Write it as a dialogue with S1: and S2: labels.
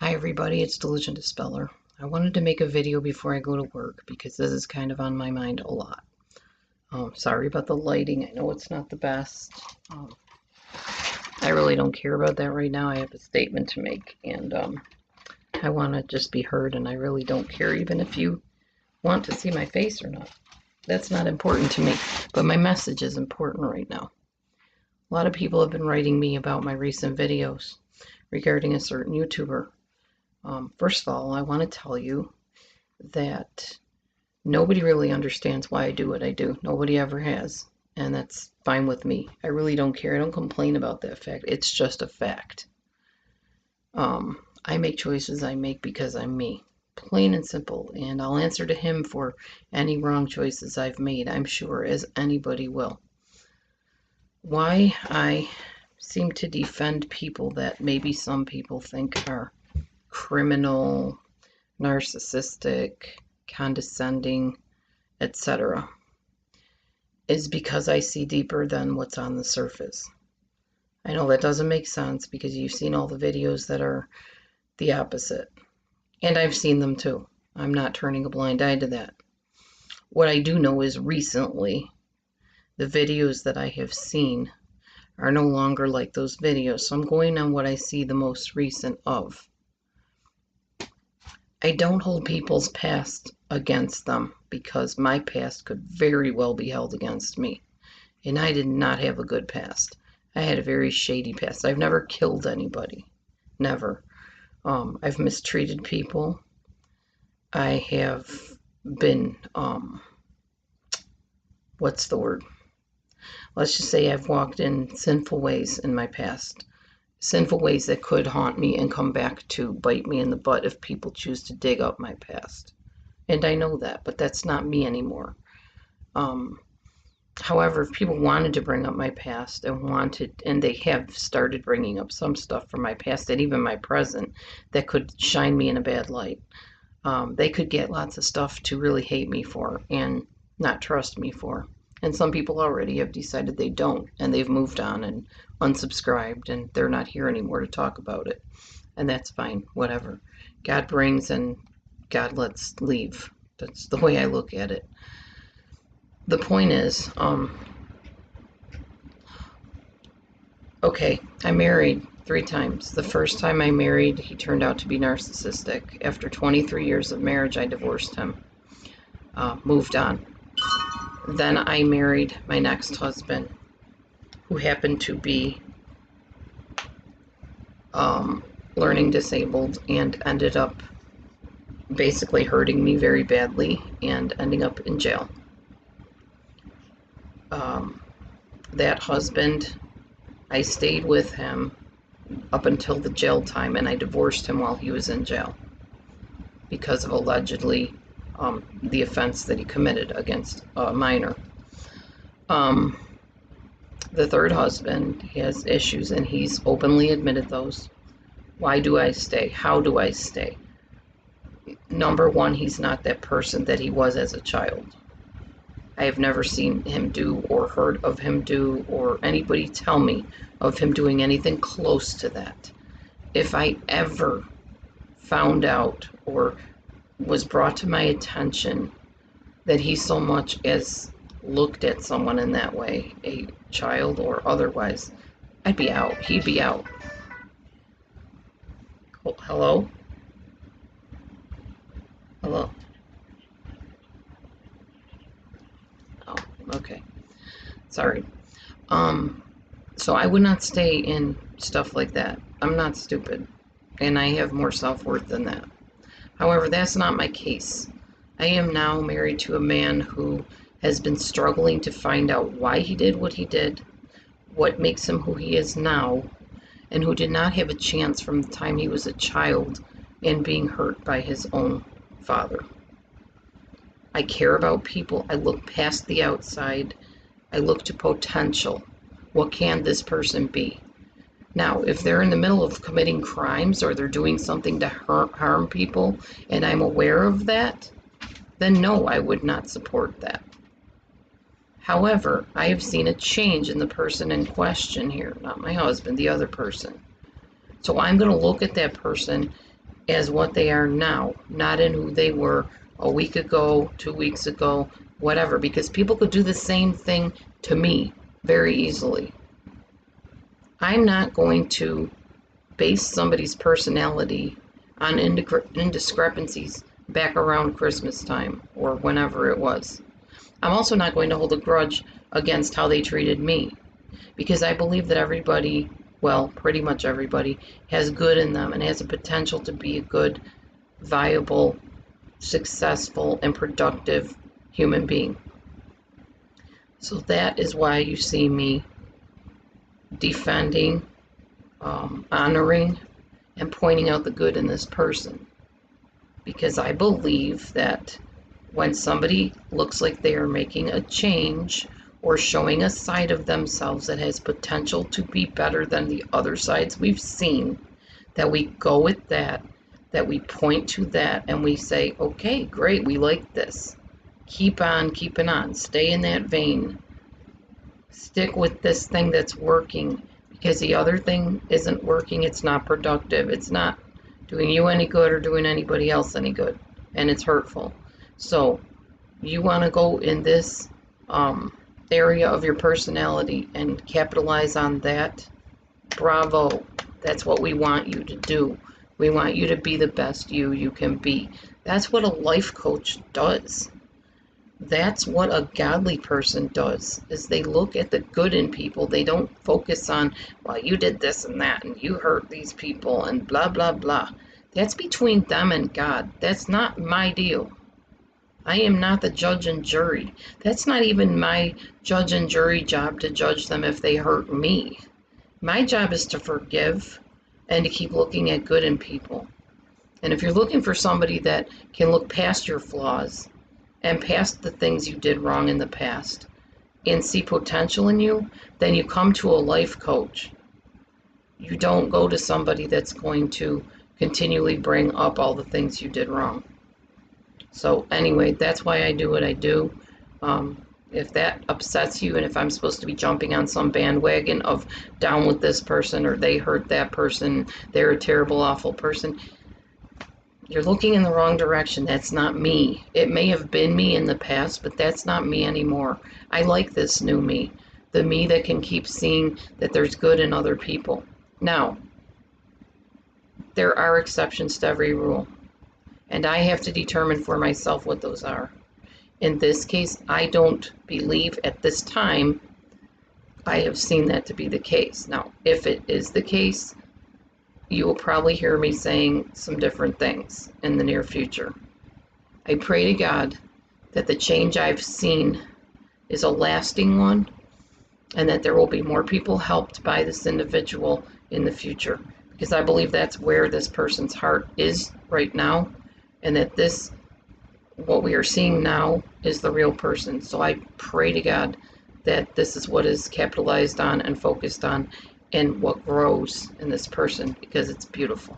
S1: Hi everybody, it's the Legend Dispeller. I wanted to make a video before I go to work because this is kind of on my mind a lot. Sorry about the lighting, I know it's not the best. I really don't care about that right now. I have a statement to make and I want to just be heard, and I really don't care even if you want to see my face or not. That's not important to me, but my message is important right now. A lot of people have been writing me about my recent videos regarding a certain YouTuber. First of all, I want to tell you that nobody really understands why I do what I do. Nobody ever has, and that's fine with me. I really don't care. I don't complain about that fact. It's just a fact. I make choices I make because I'm me. Plain and simple. And I'll answer to him for any wrong choices I've made, I'm sure, as anybody will. Why I seem to defend people that maybe some people think are criminal, narcissistic, condescending, etc., is because I see deeper than what's on the surface. I know that doesn't make sense because you've seen all the videos that are the opposite. And I've seen them too. I'm not turning a blind eye to that. What I do know is recently, the videos that I have seen are no longer like those videos. So I'm going on what I see the most recent of. I don't hold people's past against them because my past could very well be held against me. And I did not have a good past. I had a very shady past. I've never killed anybody. Never. I've mistreated people. I have been, what's the word? Let's just say I've walked in sinful ways in my past. Sinful ways that could haunt me and come back to bite me in the butt if people choose to dig up my past. And I know that, but that's not me anymore. However, if people wanted to bring up my past and they have started bringing up some stuff from my past and even my present that could shine me in a bad light, they could get lots of stuff to really hate me for and not trust me for. And some people already have decided they don't, and they've moved on and unsubscribed, and they're not here anymore to talk about it. And that's fine, whatever. God brings and God lets leave. That's the way I look at it. The point is, okay, I married 3 times. The first time I married, he turned out to be narcissistic. After 23 years of marriage, I divorced him, moved on. Then I married my next husband, who happened to be learning disabled and ended up basically hurting me very badly and ending up in jail. That husband, I stayed with him up until the jail time, and I divorced him while he was in jail because of allegedly the offense that he committed against a minor. The third husband has issues, and he's openly admitted those. Why do I stay? How do I stay? Number one, he's not that person that he was as a child. I have never seen him do or heard of him do or anybody tell me of him doing anything close to that. If I ever found out or was brought to my attention that he so much as looked at someone in that way, a child or otherwise, I'd be out. He'd be out. Oh, hello? Hello? Oh, okay. Sorry. So I would not stay in stuff like that. I'm not stupid, and I have more self-worth than that. However, that's not my case. I am now married to a man who has been struggling to find out why he did what he did, what makes him who he is now, and who did not have a chance from the time he was a child and being hurt by his own father. I care about people. I look past the outside. I look to potential. What can this person be? Now, if they're in the middle of committing crimes or they're doing something to harm people and I'm aware of that, then no, I would not support that. However, I have seen a change in the person in question here, not my husband, the other person. So I'm going to look at that person as what they are now, not in who they were a week ago, 2 weeks ago, whatever, because people could do the same thing to me very easily. I'm not going to base somebody's personality on indiscrepancies back around Christmas time or whenever it was. I'm also not going to hold a grudge against how they treated me, because I believe that everybody, well, pretty much everybody, has good in them and has a potential to be a good, viable, successful, and productive human being. So that is why you see me defending, honoring, and pointing out the good in this person. Because I believe that when somebody looks like they are making a change or showing a side of themselves that has potential to be better than the other sides we've seen, that we go with that, that we point to that, and we say, okay, great, we like this. Keep on keeping on. Stay in that vein. Stick with this thing that's working, because the other thing isn't working. It's not productive. It's not doing you any good or doing anybody else any good, and it's hurtful. So you want to go in this area of your personality and capitalize on that. Bravo. That's what we want you to do. We want you to be the best you can be. That's what a life coach does. That's what a godly person does, is they look at the good in people. They don't focus on, well, you did this and that, and you hurt these people, and blah, blah, blah. That's between them and God. That's not my deal. I am not the judge and jury. That's not even my judge and jury job to judge them if they hurt me. My job is to forgive and to keep looking at good in people. And if you're looking for somebody that can look past your flaws and past the things you did wrong in the past and see potential in you, then you come to a life coach. You don't go to somebody that's going to continually bring up all the things you did wrong. So anyway, that's why I do what I do. If that upsets you, and if I'm supposed to be jumping on some bandwagon of down with this person, or they hurt that person, they're a terrible, awful person, you're looking in the wrong direction. That's not me. It may have been me in the past, but that's not me anymore. I like this new me, the me that can keep seeing that there's good in other people. Now, there are exceptions to every rule, and I have to determine for myself what those are. In this case, I don't believe at this time I have seen that to be the case. Now, if it is the case, you will probably hear me saying some different things in the near future. I pray to God that the change I've seen is a lasting one, and that there will be more people helped by this individual in the future, because I believe that's where this person's heart is right now, and that this, what we are seeing now, is the real person. So I pray to God that this is what is capitalized on and focused on, and what grows in this person, because it's beautiful.